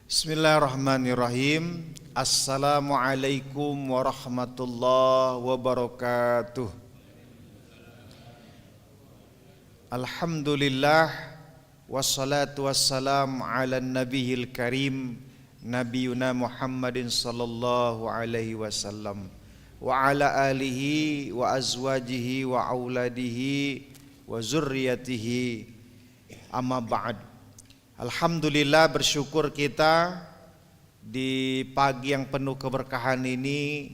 Bismillahirrahmanirrahim. Assalamualaikum warahmatullahi wabarakatuh. Alhamdulillah wassalatu wassalam ala nabiyil karim nabiyuna Muhammadin sallallahu alaihi wasallam wa ala alihi wa azwajihi wa auladihi wa zurriyatihi, amma ba'd. Alhamdulillah, bersyukur kita di pagi yang penuh keberkahan ini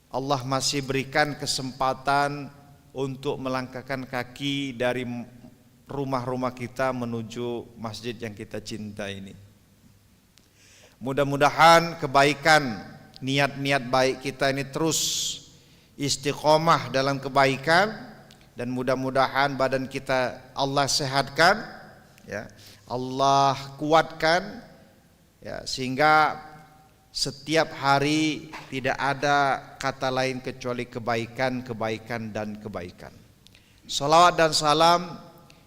Allah masih berikan kesempatan untuk melangkahkan kaki dari rumah-rumah kita menuju masjid yang kita cinta ini. Mudah-mudahan kebaikan, niat-niat baik kita ini terus istiqomah dalam kebaikan, dan mudah-mudahan badan kita Allah sehatkan, ya, Allah kuatkan, ya, sehingga setiap hari tidak ada kata lain kecuali kebaikan, kebaikan dan kebaikan. Salawat dan salam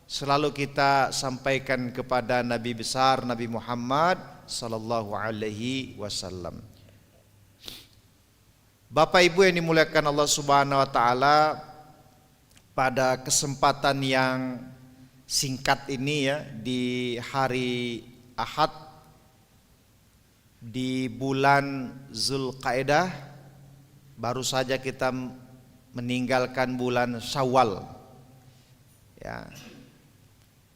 selalu kita sampaikan kepada Nabi besar Nabi Muhammad sallallahu alaihi wasallam. Bapak Ibu yang dimuliakan Allah Subhanahu wa taala, pada kesempatan yang singkat ini, ya, di hari Ahad di bulan Zulqa'dah, baru saja kita meninggalkan bulan Syawal, ya.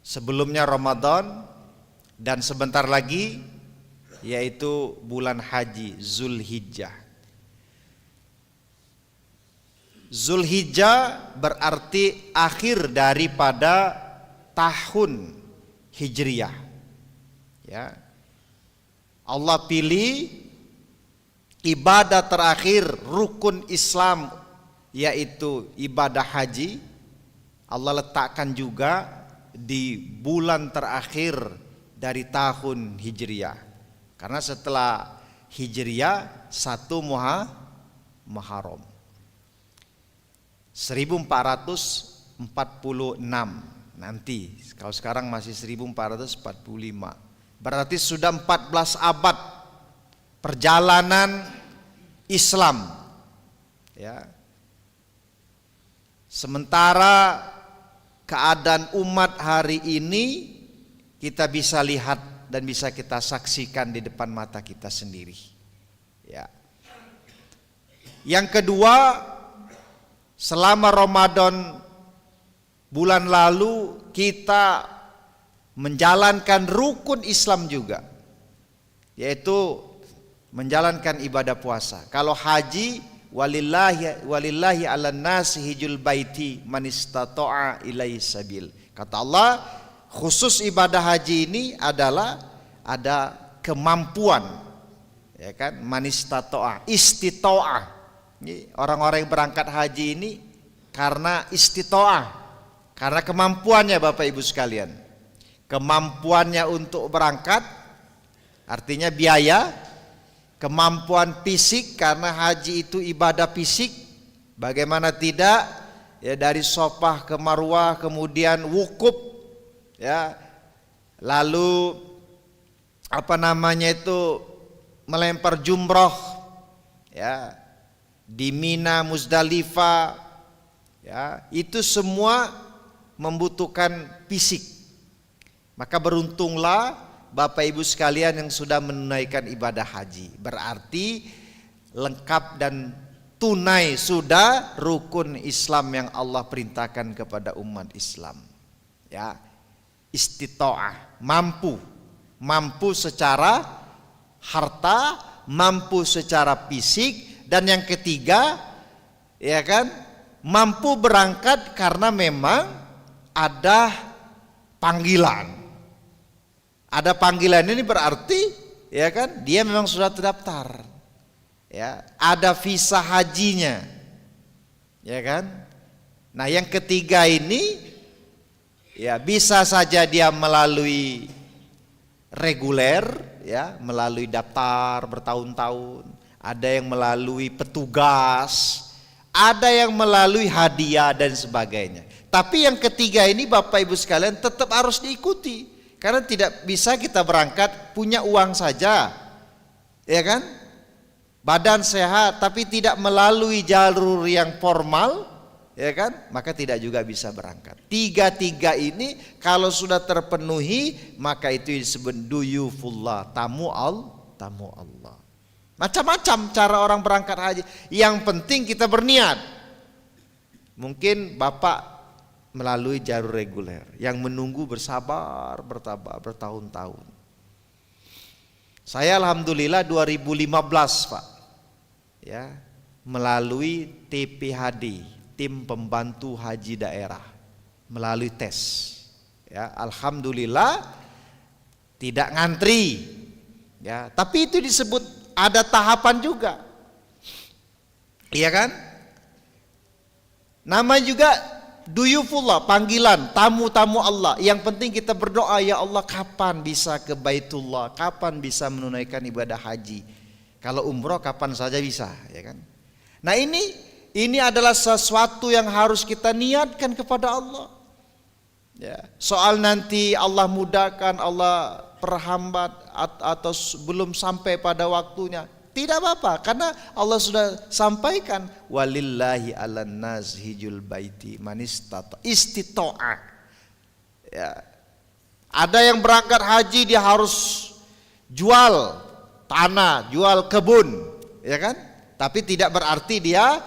Sebelumnya Ramadan, dan sebentar lagi yaitu bulan haji Zulhijjah. Zulhijjah berarti akhir daripada tahun Hijriyah, ya. Allah pilih ibadah terakhir rukun Islam, yaitu ibadah haji, Allah letakkan juga di bulan terakhir dari tahun Hijriyah. Karena setelah Hijriyah 1 Muharram 1446. Nanti, kalau sekarang masih 1445, berarti sudah 14 abad perjalanan Islam, ya. Sementara keadaan umat hari ini kita bisa lihat dan bisa kita saksikan di depan mata kita sendiri, ya. Yang kedua, selama Ramadan bulan lalu kita menjalankan rukun Islam juga, yaitu menjalankan ibadah puasa. Kalau haji, walillahi 'alan nasi hijjul baiti man istata'a ilaihi sabil. Kata Allah, khusus ibadah haji ini adalah ada kemampuan, ya kan? Man istata'a, istita'ah. Orang-orang yang berangkat haji ini karena istita'ah, karena kemampuannya, Bapak Ibu sekalian. Kemampuannya untuk berangkat, artinya biaya. Kemampuan fisik, karena haji itu ibadah fisik. Bagaimana tidak, ya, dari Sofah ke Marwah, kemudian wukuf, ya. Lalu melempar jumroh, ya, di Mina, Muzdalifah, ya. Itu semua membutuhkan fisik. Maka beruntunglah Bapak Ibu sekalian yang sudah menunaikan ibadah haji. Berarti lengkap dan tunai sudah rukun Islam yang Allah perintahkan kepada umat Islam, ya. Istita'ah, mampu secara harta, mampu secara fisik, dan yang ketiga, ya kan, mampu berangkat karena memang ada panggilan. Ada panggilan ini berarti, ya kan, dia memang sudah terdaftar, ya, ada visa hajinya, ya kan. Nah, yang ketiga ini, ya, bisa saja dia melalui reguler, ya, melalui daftar bertahun-tahun, ada yang melalui petugas, ada yang melalui hadiah dan sebagainya. Tapi yang ketiga ini Bapak Ibu sekalian tetap harus diikuti, Karena tidak bisa kita berangkat punya uang saja, ya kan? Badan sehat tapi tidak melalui jalur yang formal, ya kan? Maka tidak juga bisa berangkat. Tiga ini kalau sudah terpenuhi, maka itu disebut duyufullah, tamu Allah. Macam-macam cara orang berangkat haji. Yang penting kita berniat. Mungkin Bapak melalui jalur reguler yang menunggu bersabar bertahun-tahun. Saya alhamdulillah 2015 Pak, ya, melalui TPHD, tim pembantu haji daerah, melalui tes, ya, alhamdulillah tidak ngantri, ya, tapi itu disebut ada tahapan juga, iya kan? Nama juga duyufullah, panggilan, tamu-tamu Allah. Yang penting kita berdoa, ya Allah kapan bisa ke Baitullah, kapan bisa menunaikan ibadah haji. Kalau umroh kapan saja bisa, ya kan? Nah ini adalah sesuatu yang harus kita niatkan kepada Allah. Ya, soal nanti Allah mudahkan, Allah perhambat atau belum sampai pada waktunya, tidak apa-apa, karena Allah sudah sampaikan walillahi 'alan nas hijjul baiti man istita'a. Ya. Ada yang berangkat haji dia harus jual tanah, jual kebun, ya kan? Tapi tidak berarti dia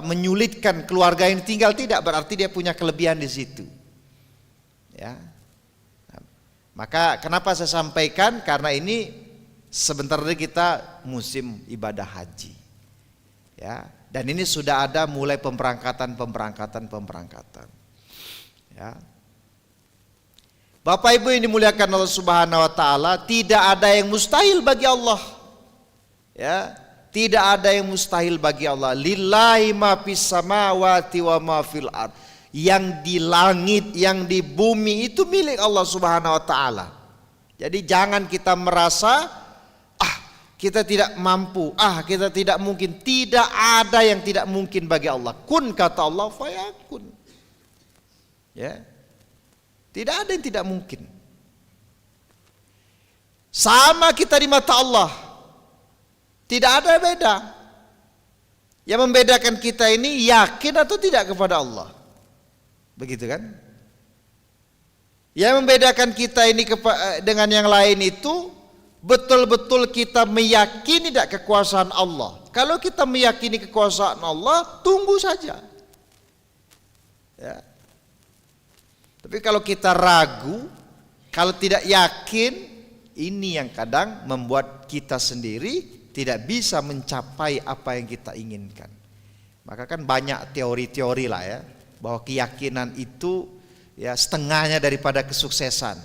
menyulitkan keluarga yang tinggal, tidak berarti dia punya kelebihan di situ. Ya. Maka kenapa saya sampaikan? Karena ini sebentar lagi kita musim ibadah haji, ya, dan ini sudah ada mulai pemberangkatan, ya. Bapak Ibu yang dimuliakan Allah Subhanahu Wa Taala, tidak ada yang mustahil bagi Allah, ya, tidak ada yang mustahil bagi Allah. Lillahi ma fis samawati wa ma fil ard. Yang di langit, yang di bumi itu milik Allah Subhanahu Wa Taala. Jadi jangan kita merasa kita tidak mampu, kita tidak mungkin. Tidak ada yang tidak mungkin bagi Allah. Kun kata Allah, fayakun. Ya, tidak ada yang tidak mungkin. Sama kita di mata Allah, tidak ada beda. Yang membedakan kita ini yakin atau tidak kepada Allah, begitu kan? Yang membedakan kita ini dengan yang lain itu betul-betul kita meyakini tidak kekuasaan Allah. Kalau kita meyakini kekuasaan Allah, tunggu saja, ya. Tapi kalau kita ragu, kalau tidak yakin, ini yang kadang membuat kita sendiri tidak bisa mencapai apa yang kita inginkan. Maka kan banyak teori-teori lah, ya, bahwa keyakinan itu, ya, setengahnya daripada kesuksesan.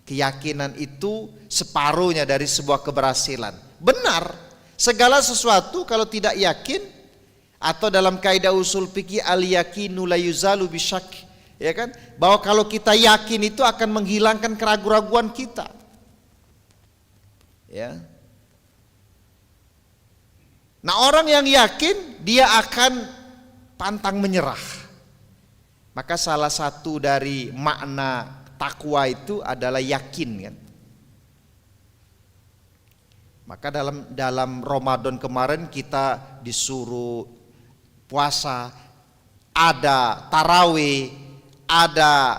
Keyakinan itu separuhnya dari sebuah keberhasilan. Benar, segala sesuatu kalau tidak yakin, atau dalam kaidah usul fikih al-yakinu la yuzalu bisyak, ya kan, bahwa kalau kita yakin itu akan menghilangkan keraguan-raguan kita, ya. Nah, orang yang yakin dia akan pantang menyerah. Maka salah satu dari makna takwa itu adalah yakin, kan. Maka dalam Ramadan kemarin kita disuruh puasa, ada tarawih, ada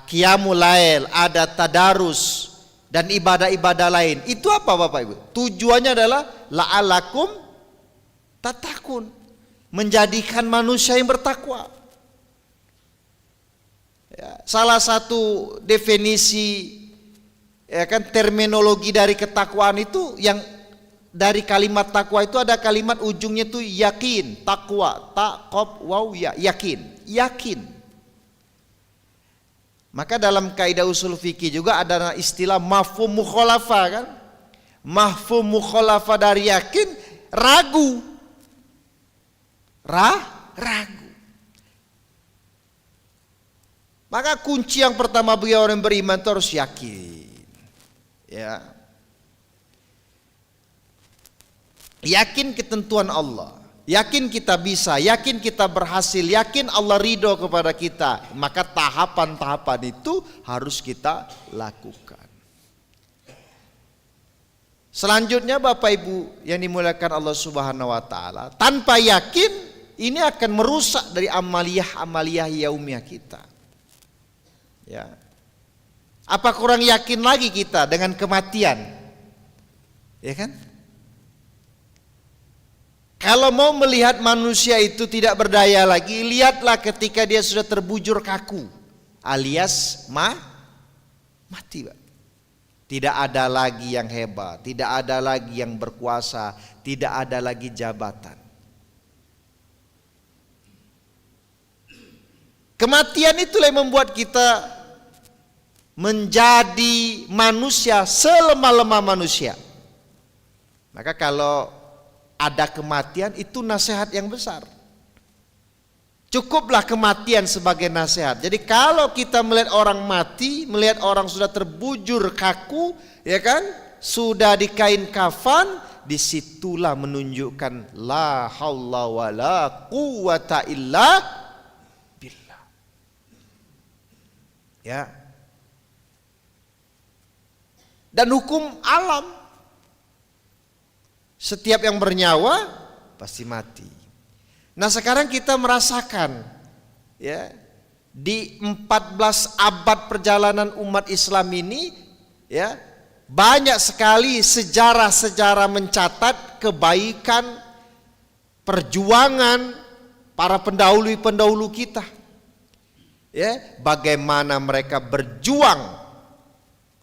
qiyamul lail, ada tadarus dan ibadah-ibadah lain. Itu apa Bapak Ibu? Tujuannya adalah la'alakum tatakun, menjadikan manusia yang bertakwa. Ya, salah satu definisi, ya kan, terminologi dari ketakwaan itu, yang dari kalimat takwa itu ada kalimat ujungnya itu yakin, takwa, taqab waw ya, yakin. Maka dalam kaidah usul fikih juga ada istilah mafhum mukhalafah, kan? Mafhum mukhalafah dari yakin, ragu. Ragu. Maka kunci yang pertama bagi orang beriman itu harus yakin, ya. Yakin ketentuan Allah, yakin kita bisa, yakin kita berhasil, yakin Allah ridho kepada kita, maka tahapan-tahapan itu harus kita lakukan. Selanjutnya Bapak Ibu yang dimuliakan Allah Subhanahu wa taala, tanpa yakin ini akan merusak dari amaliyah yaumiyah kita. Ya. Apa kurang yakin lagi kita dengan kematian? Ya kan? Kalau mau melihat manusia itu tidak berdaya lagi, lihatlah ketika dia sudah terbujur kaku, alias mati, Pak. Tidak ada lagi yang hebat, tidak ada lagi yang berkuasa, tidak ada lagi jabatan. Kematian itulah yang membuat kita menjadi manusia selemah-lemah manusia. Maka kalau ada kematian itu nasihat yang besar. Cukuplah kematian sebagai nasihat. Jadi kalau kita melihat orang mati, melihat orang sudah terbujur kaku, ya kan, sudah di kain kafan, disitulah menunjukkan la haula wala quwata illa billah. Ya. Dan hukum alam, setiap yang bernyawa pasti mati. Nah sekarang kita merasakan ya di 14 abad perjalanan umat Islam ini ya banyak sekali sejarah-sejarah mencatat kebaikan perjuangan para pendahulu kita. Ya, bagaimana mereka berjuang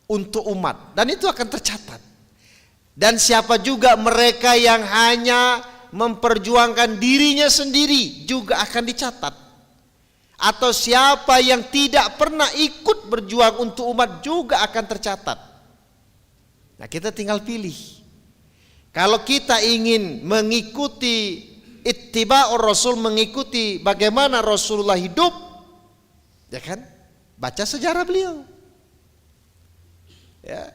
untuk umat dan itu akan tercatat. Dan siapa juga mereka yang hanya memperjuangkan dirinya sendiri juga akan dicatat. Atau siapa yang tidak pernah ikut berjuang untuk umat juga akan tercatat. Nah kita tinggal pilih. Kalau kita ingin mengikuti ittiba'ur Rasul, mengikuti bagaimana Rasulullah hidup, ya kan? Baca sejarah beliau. Ya.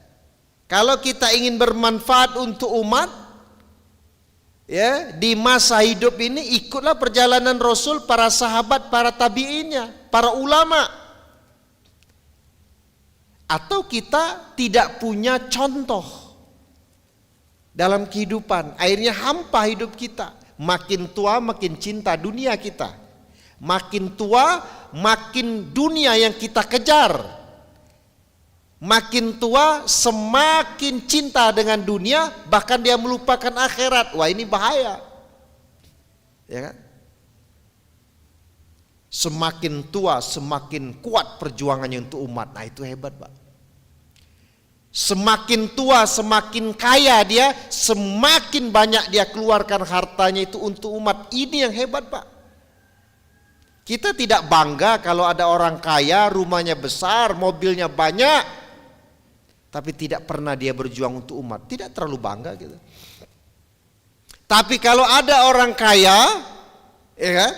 Kalau kita ingin bermanfaat untuk umat, ya, di masa hidup ini ikutlah perjalanan Rasul, para sahabat, para tabi'innya, para ulama. Atau kita tidak punya contoh dalam kehidupan, akhirnya hampa hidup kita. Makin tua makin cinta dunia kita. Makin tua makin dunia yang kita kejar. Makin tua semakin cinta dengan dunia, bahkan dia melupakan akhirat. Wah ini bahaya. Ya kan? Semakin tua semakin kuat perjuangannya untuk umat. Nah itu hebat Pak. Semakin tua semakin kaya dia, semakin banyak dia keluarkan hartanya itu untuk umat. Ini yang hebat Pak. Kita tidak bangga kalau ada orang kaya, rumahnya besar, mobilnya banyak, tapi tidak pernah dia berjuang untuk umat. Tidak terlalu bangga gitu. Tapi kalau ada orang kaya, ya kan,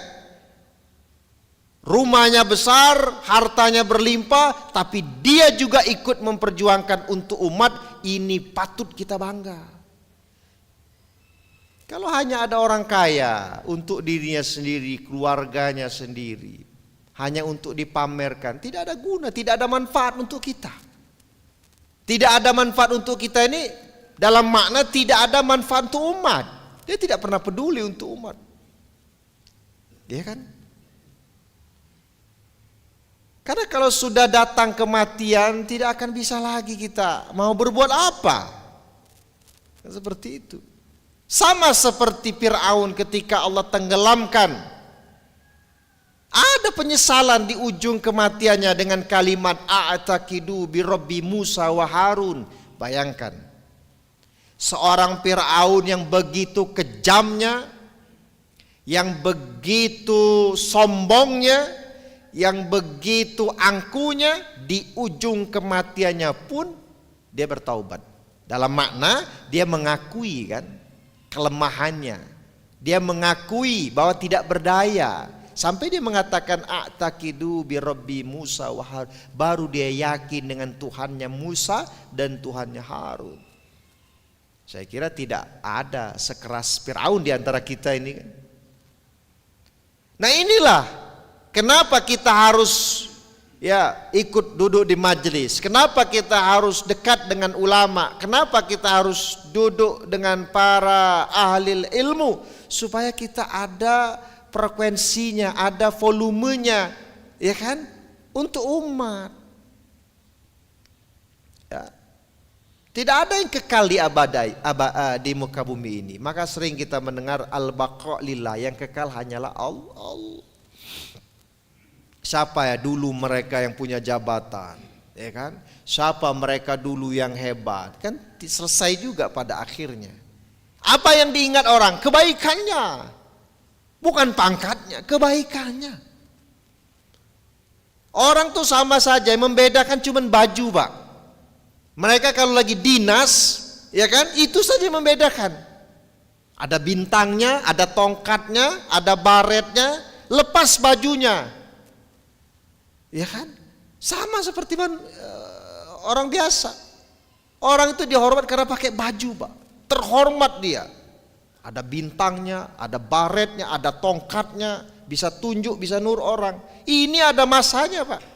rumahnya besar, hartanya berlimpah, tapi dia juga ikut memperjuangkan untuk umat, ini patut kita bangga. Kalau hanya ada orang kaya untuk dirinya sendiri, keluarganya sendiri, hanya untuk dipamerkan, tidak ada guna, tidak ada manfaat untuk kita. Tidak ada manfaat untuk kita ini dalam makna tidak ada manfaat untuk umat. Dia tidak pernah peduli untuk umat. Dia kan? Karena kalau sudah datang kematian tidak akan bisa lagi kita mau berbuat apa. Seperti itu. Sama seperti Fir'aun ketika Allah tenggelamkan. Ada penyesalan di ujung kematiannya dengan kalimat a'taqidu bi Rabbi Musa wa Harun. Bayangkan. Seorang Fir'aun yang begitu kejamnya, yang begitu sombongnya, yang begitu angkuhnya, di ujung kematiannya pun dia bertaubat. Dalam makna dia mengakui kan kelemahannya. Dia mengakui bahwa tidak berdaya. Sampai dia mengatakan a'taqidu bi Rabbi Musa wa Harun. Baru dia yakin dengan Tuhannya Musa dan Tuhannya Harun. Saya kira tidak ada sekeras Fir'aun di antara kita ini. Nah inilah kenapa kita harus ikut duduk di majelis. Kenapa kita harus dekat dengan ulama? Kenapa kita harus duduk dengan para ahli ilmu? Supaya kita ada frekuensinya, ada volumenya, ya kan? Untuk umat. Ya. Tidak ada yang kekal di muka bumi ini. Maka sering kita mendengar al-baqa lillah, yang kekal hanyalah Allah. Siapa ya dulu mereka yang punya jabatan, ya kan? Siapa mereka dulu yang hebat? Kan selesai juga pada akhirnya. Apa yang diingat orang? Kebaikannya. Bukan pangkatnya, kebaikannya. Orang tuh sama saja, yang membedakan cuman baju, Pak. Mereka kalau lagi dinas, ya kan, itu saja yang membedakan. Ada bintangnya, ada tongkatnya, ada baretnya, lepas bajunya, ya kan, sama seperti orang biasa. Orang itu dihormat karena pakai baju, Pak. Terhormat dia. Ada bintangnya, ada baretnya, ada tongkatnya, bisa tunjuk, bisa nur orang. Ini ada masanya, Pak.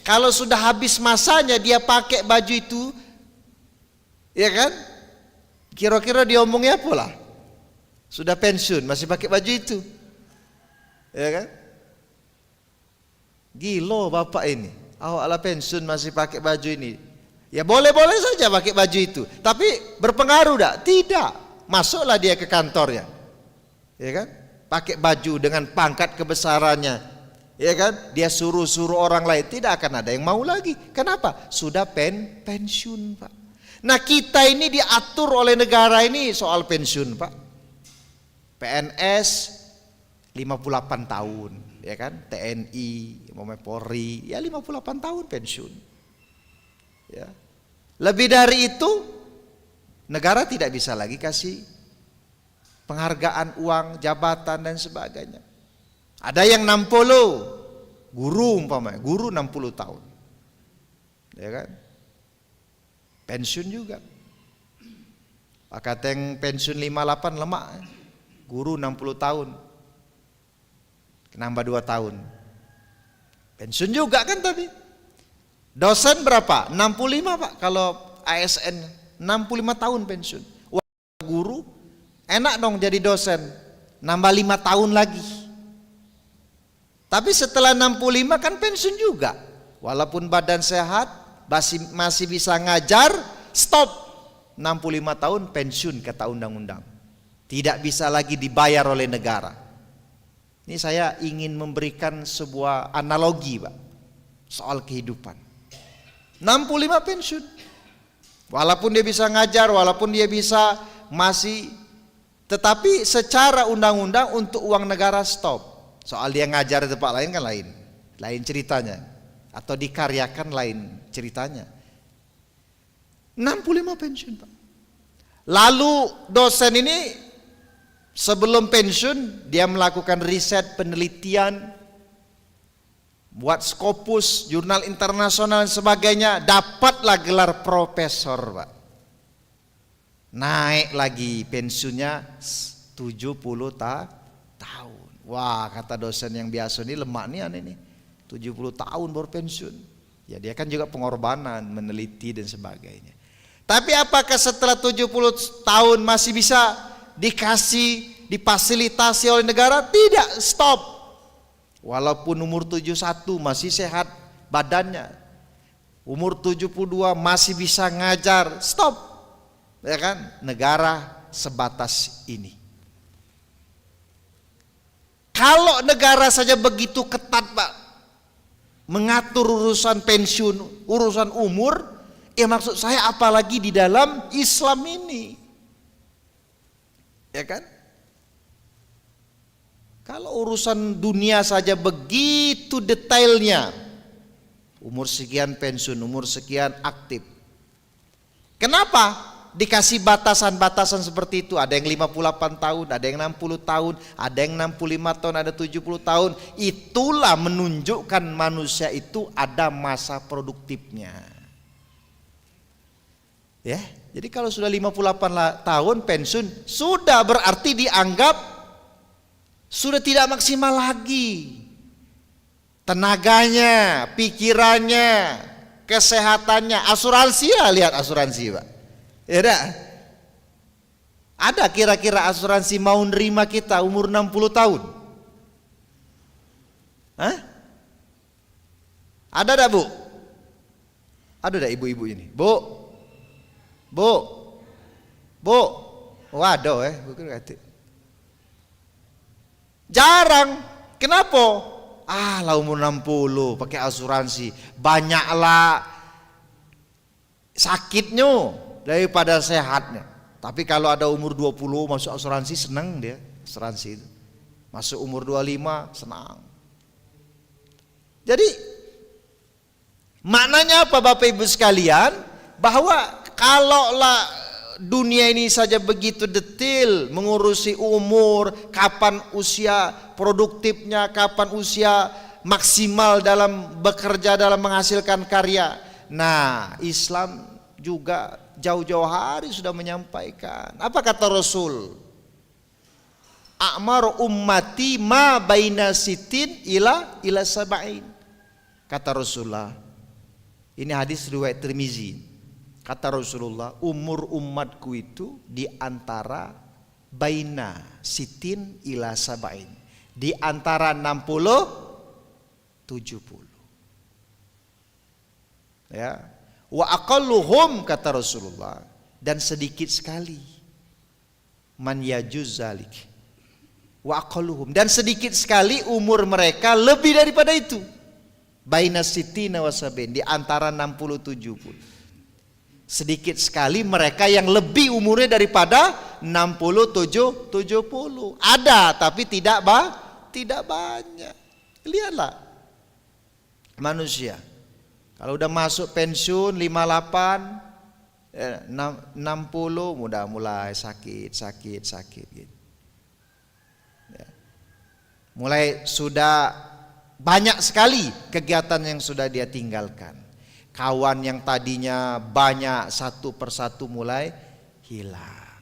Kalau sudah habis masanya dia pakai baju itu, ya kan? Kira-kira dia omongnya apa lah? Sudah pensiun masih pakai baju itu, ya kan? Gila bapak ini, awak ala pensiun masih pakai baju ini. Ya boleh-boleh saja pakai baju itu, tapi berpengaruh tak? Tidak. Masuklah dia ke kantornya, ya kan? Pakai baju dengan pangkat kebesarannya, ya kan? Dia suruh-suruh orang lain, tidak akan ada yang mau lagi. Kenapa? Sudah pensiun, Pak. Nah kita ini diatur oleh negara ini soal pensiun, Pak. PNS 58 tahun, ya kan? TNI, Polri, ya 58 tahun pensiun. Ya. Lebih dari itu negara tidak bisa lagi kasih penghargaan uang, jabatan dan sebagainya. Ada yang 60, guru umpamanya, guru 60 tahun. Ya kan? Pensiun juga. Kata yang pensiun 58 lemak. Guru 60 tahun. Nambah 2 tahun. Pensiun juga kan tadi. Dosen berapa? 65, Pak. Kalau ASN 65 tahun pensiun. Wah, guru enak dong jadi dosen. Nambah 5 tahun lagi. Tapi setelah 65 kan pensiun juga. Walaupun badan sehat, masih bisa ngajar, stop. 65 tahun pensiun kata undang-undang. Tidak bisa lagi dibayar oleh negara. Ini saya ingin memberikan sebuah analogi, Pak, soal kehidupan. 65 pensiun. Walaupun dia bisa ngajar, walaupun dia bisa masih, tetapi secara undang-undang untuk uang negara stop. Soal dia ngajar di tempat lain kan lain ceritanya. Atau dikaryakan lain ceritanya. 65 pensiun, Pak. Lalu dosen ini sebelum pensiun dia melakukan riset, penelitian, buat Scopus, jurnal internasional dan sebagainya, dapatlah gelar profesor, Pak. Naik lagi pensiunnya 70 tahun. Wah, kata dosen yang biasa ini lemak nih aneh nih. 70 tahun baru pensiun. Ya dia kan juga pengorbanan, meneliti dan sebagainya. Tapi apakah setelah 70 tahun masih bisa difasilitasi oleh negara? Tidak, stop. Walaupun umur 71 masih sehat badannya, umur 72 masih bisa ngajar, stop. Ya kan? Negara sebatas ini. Kalau negara saja begitu ketat, Pak, mengatur urusan pensiun, urusan umur, ya maksud saya apalagi di dalam Islam ini. Ya kan? Kalau urusan dunia saja begitu detailnya, umur sekian pensiun, umur sekian aktif. Kenapa dikasih batasan-batasan seperti itu? Ada yang 58 tahun, ada yang 60 tahun, ada yang 65 tahun, ada 70 tahun. Itulah menunjukkan manusia itu ada masa produktifnya. Ya, jadi kalau sudah 58 tahun pensiun, sudah berarti dianggap sudah tidak maksimal lagi. Tenaganya, pikirannya, kesehatannya, asuransi ya, lihat asuransi Pak. Ya dah. Ada kira-kira asuransi mau nerima kita umur 60 tahun? Hah? Ada dah Bu? Ada dah ibu-ibu ini? Bu? Bu? Bu? Waduh bukan kata. Jarang. Kenapa? Lah umur 60 pakai asuransi, banyaklah sakitnya daripada sehatnya. Tapi kalau ada umur 20 masuk asuransi senang dia, asuransi itu. Masuk umur 25 senang. Jadi maknanya apa Bapak Ibu sekalian? Bahwa kalaulah dunia ini saja begitu detail mengurusi umur, kapan usia produktifnya, kapan usia maksimal dalam bekerja, dalam menghasilkan karya. Nah, Islam juga jauh-jauh hari sudah menyampaikan. Apa kata Rasul? A'mar ummati ma baina sitin ila sab'in. Kata Rasulullah. Ini hadis riwayat Tirmizi. Kata Rasulullah, umur umatku itu di antara baina sitin ila sab'in. Di antara 60 70. Ya. Wa aqalluhum kata Rasulullah, dan sedikit sekali man yajuz zalik. Wa aqalluhum, dan sedikit sekali umur mereka lebih daripada itu. Baina sitina wa sab'in, di antara 60 70. Sedikit sekali mereka yang lebih umurnya daripada 60 70. Ada tapi tidak banyak. Lihatlah manusia kalau udah masuk pensiun 58 60 udah mulai sakit gitu. Ya. Mulai sudah banyak sekali kegiatan yang sudah dia tinggalkan. Kawan yang tadinya banyak satu persatu mulai hilang.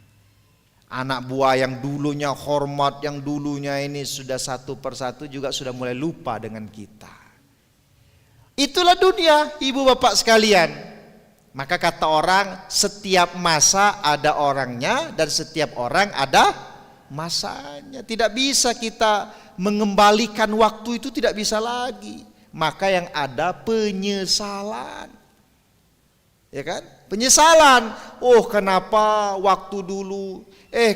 Anak buah yang dulunya hormat, yang dulunya ini sudah satu persatu juga sudah mulai lupa dengan kita. Itulah dunia ibu bapak sekalian. Maka kata orang, setiap masa ada orangnya dan setiap orang ada masanya. Tidak bisa kita mengembalikan waktu itu, tidak bisa lagi. Maka yang ada penyesalan. Ya kan? Penyesalan. Oh, kenapa waktu dulu?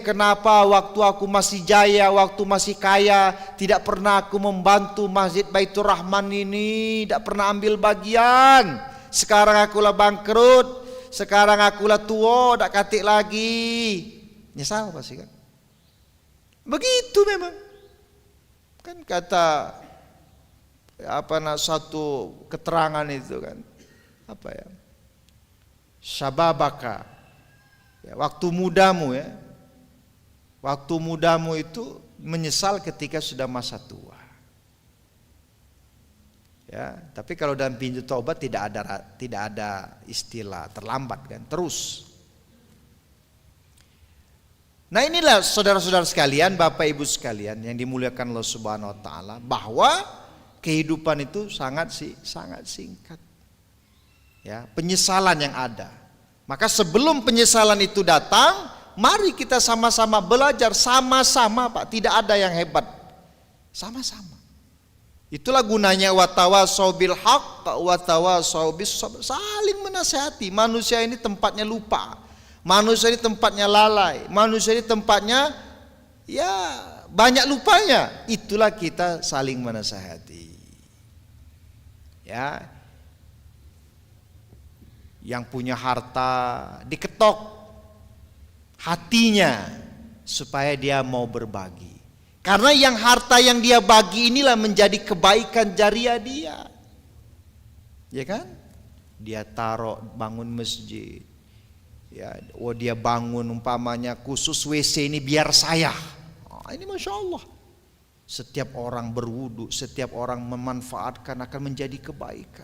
Kenapa waktu aku masih jaya, waktu masih kaya, tidak pernah aku membantu Masjid Baitur Rahman ini, tidak pernah ambil bagian. Sekarang akulah bangkrut, sekarang akulah tua, tak katik lagi. Nyesal pasti kan? Begitu memang. Kan kata satu keterangan itu kan, apa ya, syababaka, ya, waktu mudamu ya, waktu mudamu itu menyesal ketika sudah masa tua. Ya, tapi kalau dalam pintu taubat tidak ada istilah terlambat kan, terus. Nah inilah saudara-saudara sekalian, bapak ibu sekalian yang dimuliakan Allah Subhanahu Wa Taala, bahwa kehidupan itu sangat singkat. Ya, penyesalan yang ada. Maka sebelum penyesalan itu datang, mari kita sama-sama belajar, sama-sama Pak, tidak ada yang hebat. Sama-sama. Itulah gunanya watawasau bil haq watawasau bis sabr, saling menasihati. Manusia ini tempatnya lupa. Manusia ini tempatnya lalai. Manusia ini tempatnya ya banyak lupanya. Itulah kita saling menasihati. Ya, yang punya harta diketok hatinya supaya dia mau berbagi. Karena yang harta yang dia bagi inilah menjadi kebaikan jariah dia. Ya kan? Dia taruh bangun masjid. Ya, dia bangun umpamanya khusus WC ini biar saya. Ini Masya Allah. Setiap orang berwudu, setiap orang memanfaatkan akan menjadi kebaikan.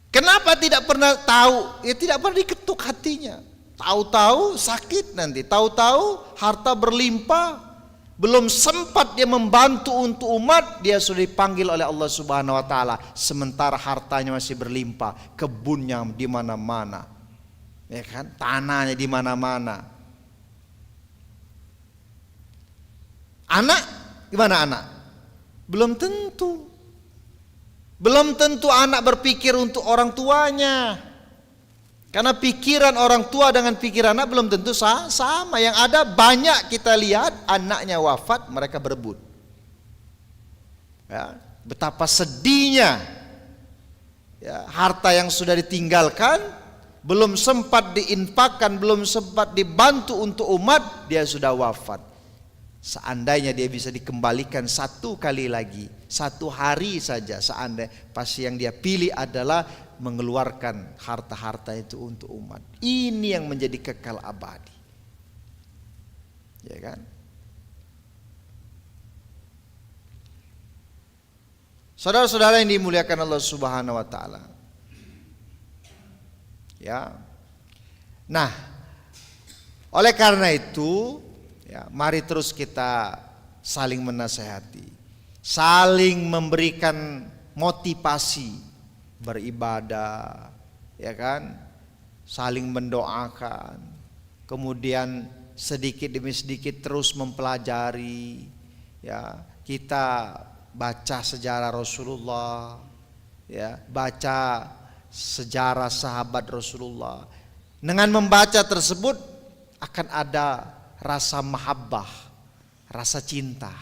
Kenapa tidak pernah tahu? Ya tidak pernah diketuk hatinya. Tahu-tahu sakit nanti, tahu-tahu harta berlimpah, belum sempat dia membantu untuk umat, dia sudah dipanggil oleh Allah Subhanahu wa taala, sementara hartanya masih berlimpah, kebunnya di mana-mana. Ya kan? Tanahnya di mana-mana. Anak, gimana anak? Belum tentu. Belum tentu anak berpikir untuk orang tuanya. Karena pikiran orang tua dengan pikiran anak belum tentu sama. Yang ada banyak kita lihat anaknya wafat, mereka berebut. Ya, betapa sedihnya ya, harta yang sudah ditinggalkan, belum sempat diinfakkan, belum sempat dibantu untuk umat, dia sudah wafat. Seandainya dia bisa dikembalikan satu kali lagi, satu hari saja, seandainya pasti yang dia pilih adalah mengeluarkan harta-harta itu untuk umat. Ini yang menjadi kekal abadi. Ya kan? Saudara-saudara yang dimuliakan Allah Subhanahu wa taala. Ya. Nah, oleh karena itu, ya, mari terus kita saling menasehati, saling memberikan motivasi beribadah, ya kan, saling mendoakan, kemudian sedikit demi sedikit terus mempelajari, ya, kita baca sejarah Rasulullah, ya, baca sejarah sahabat Rasulullah. Dengan membaca tersebut akan ada rasa mahabbah, rasa cinta,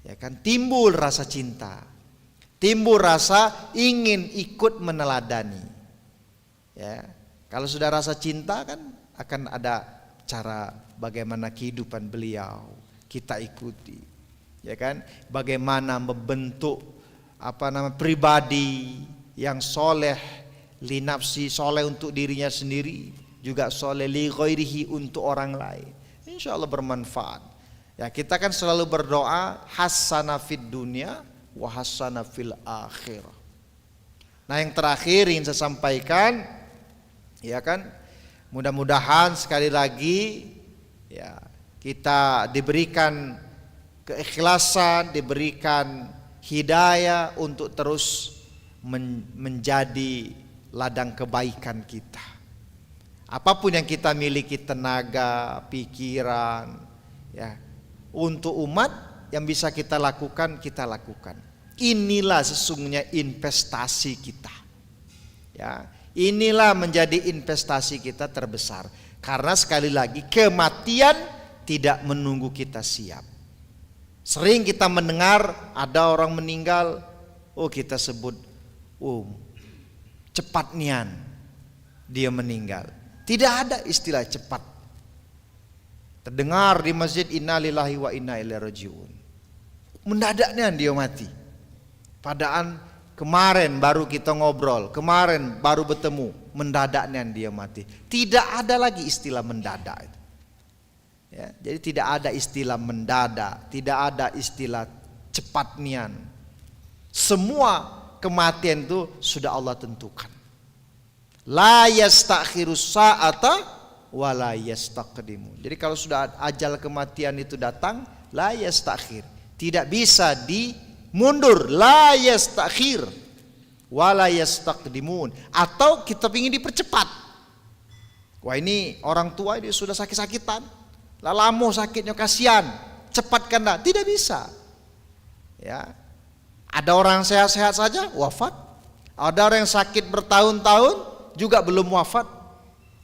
ya kan, timbul rasa cinta, timbul rasa ingin ikut meneladani. Ya, kalau sudah rasa cinta kan akan ada cara bagaimana kehidupan beliau kita ikuti, ya kan, bagaimana membentuk pribadi yang soleh, li nafsi, soleh untuk dirinya sendiri, juga soleh li ghairihi untuk orang lain. Insya Allah bermanfaat. Ya, kita kan selalu berdoa hasanah fid dunya wa hasanah fil akhirah. Nah, yang terakhir ingin saya sampaikan, ya kan, mudah-mudahan sekali lagi ya kita diberikan keikhlasan, diberikan hidayah untuk terus menjadi ladang kebaikan kita. Apapun yang kita miliki, tenaga, pikiran, ya, untuk umat yang bisa kita lakukan, kita lakukan. Inilah sesungguhnya investasi kita. Ya, inilah menjadi investasi kita terbesar. Karena sekali lagi kematian tidak menunggu kita siap. Sering kita mendengar ada orang meninggal, oh kita sebut, oh cepat nian dia meninggal. Tidak ada istilah cepat. Terdengar di masjid innalillahi wa inna ilaihi rajiun. Mendadaknya dia mati. Padahal kemarin baru kita ngobrol, kemarin baru bertemu, mendadaknya dia mati. Tidak ada lagi istilah mendadak. Ya, jadi tidak ada istilah mendadak, tidak ada istilah cepat nian. Semua kematian itu sudah Allah tentukan. La yastakhirus sa'ata wa la yastaqdimun. Jadi kalau sudah ajal kematian itu datang, la yastakhir, tidak bisa dimundur, la yastakhir wa la yastaqdimun. Atau kita ingin dipercepat. Wah, ini orang tua dia sudah sakit-sakitan, lalamu sakitnya, kasihan, cepatkanlah. Tidak bisa. Ya. Ada orang sehat-sehat saja wafat. Ada orang yang sakit bertahun-tahun juga belum wafat.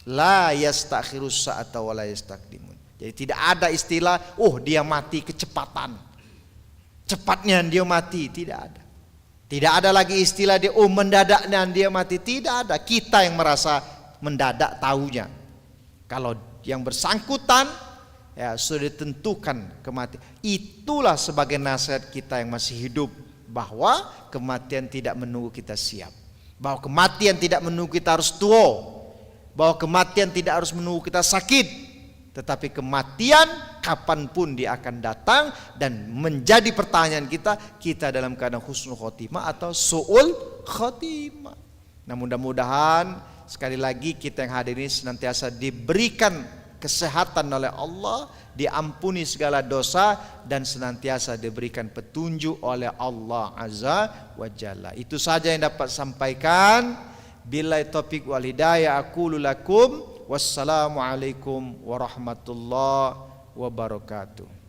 La yastakhirus sa'ata wa la yastaqdimun. Jadi tidak ada istilah oh dia mati kecepatan, cepatnya dia mati. Tidak ada. Tidak ada lagi istilah dia oh mendadaknya dia mati. Tidak ada. Kita yang merasa mendadak taunya. Kalau yang bersangkutan ya sudah ditentukan kematian. Itulah sebagai nasihat kita yang masih hidup, bahwa kematian tidak menunggu kita siap, bahwa kematian tidak menunggu kita harus tua, bahwa kematian tidak harus menunggu kita sakit, tetapi kematian kapanpun dia akan datang. Dan menjadi pertanyaan kita dalam keadaan husnul khotimah atau su'ul khotimah. Nah, mudah-mudahan sekali lagi kita yang hadir ini senantiasa diberikan kesehatan oleh Allah, diampuni segala dosa, dan senantiasa diberikan petunjuk oleh Allah Azza wa Jalla. Itu saja yang dapat sampaikan. Billahi taufiq wal hidayah, aqulu lakum wassalamu alaikum warahmatullahi wabarakatuh.